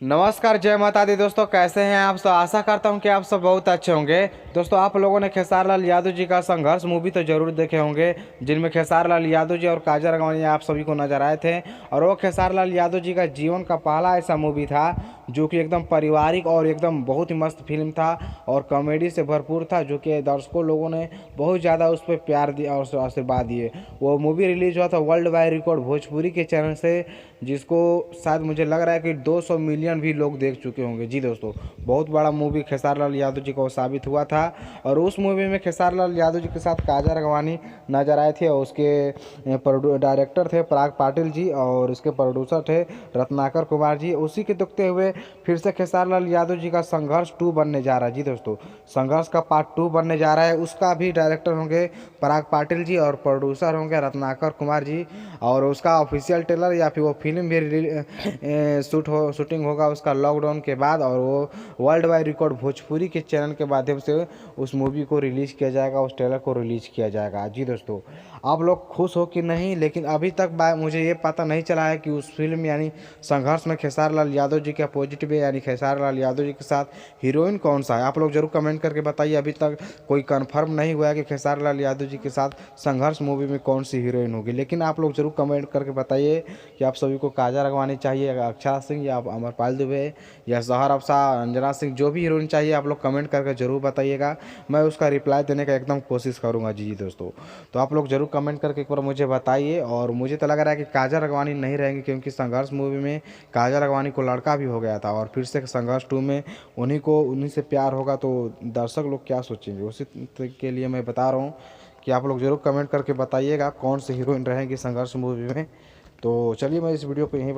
नमस्कार, जय माता दी दोस्तों। कैसे हैं आप सब? आशा करता हूं कि आप सब बहुत अच्छे होंगे। दोस्तों, आप लोगों ने खेसारी लाल यादव जी का संघर्ष मूवी तो जरूर देखे होंगे, जिनमें खेसारी लाल यादव जी और काजल राघवानी आप सभी को नजर आए थे। और वो खेसारी लाल यादव जी का जीवन का पहला ऐसा मूवी था जो कि एकदम पारिवारिक और एकदम बहुत ही मस्त फिल्म था और कॉमेडी से भरपूर था, जो कि दर्शकों लोगों ने बहुत ज़्यादा उस पर प्यार दिया और आशीर्वाद दिए। वो मूवी रिलीज हुआ था वर्ल्ड वाइड रिकॉर्ड भोजपुरी के चैनल से, जिसको शायद मुझे लग रहा है कि 200 मिलियन भी लोग देख चुके होंगे। जी दोस्तों, बहुत बड़ा मूवी खेसारी लाल यादव जी को साबित हुआ था। और उस मूवी में खेसारी लाल यादव जी के साथ काजल राघवानी नजर आए थे और उसके डायरेक्टर थे पराग पाटिल जी और इसके प्रोड्यूसर थे रत्नाकर कुमार जी। उसी के देखते हुए फिर से खेसारी लाल यादव जी का संघर्ष 2 बनने जा रहा है। जी दोस्तों, संघर्ष का पार्ट 2 बनने जा रहा है। उसका भी डायरेक्टर होंगे पराग पाटिल जी और प्रोड्यूसर होंगे रत्नाकर कुमार जी। और उसका ऑफिशियल ट्रेलर या फिर वो फिल्म भी शूटिंग होगा उसका लॉकडाउन के बाद, और वो वर्ल्ड वाइड रिकॉर्ड भोजपुरी के चैनल के माध्यम से उस मूवी को रिलीज़ किया जाएगा, उस ट्रेलर को रिलीज़ किया जाएगा। जी दोस्तों, आप लोग खुश हो कि नहीं? लेकिन अभी तक मुझे ये पता नहीं चला है कि उस फिल्म यानी संघर्ष में खेसारी लाल यादव जी के अपोजिट में यानी खेसारी लाल यादव जी के साथ हीरोइन कौन सा है। आप लोग जरूर कमेंट करके बताइए। अभी तक कोई कंफर्म नहीं हुआ है कि खेसारी लाल यादव जी के साथ संघर्ष मूवी में कौन सी हीरोइन होगी, लेकिन आप लोग जरूर कमेंट करके बताइए कि आप सभी को काजल राघवानी चाहिए, अक्षरा सिंह या अमरपाल दुबे या जहर अफसा, अंजना सिंह, जो भी हीरोइन चाहिए आप लोग कमेंट करके जरूर बताइएगा। मैं उसका रिप्लाई देने का एकदम कोशिश करूंगा। जी दोस्तों, तो आप लोग जरूर कमेंट करके एक बार मुझे बताइए। और मुझे तो लग रहा है कि काजल राघवानी नहीं रहेंगी, क्योंकि संघर्ष मूवी में काजल राघवानी को लड़का भी हो गया था और फिर से संघर्ष 2 में उन्हीं से प्यार होगा, तो दर्शक लोग क्या सोचेंगे उसी के लिए मैं बता रहा हूँ कि आप लोग जरूर कमेंट करके बताइएगा कौन सी हीरोइन रहेंगी संघर्ष मूवी में। तो चलिए, मैं इस वीडियो को यहीं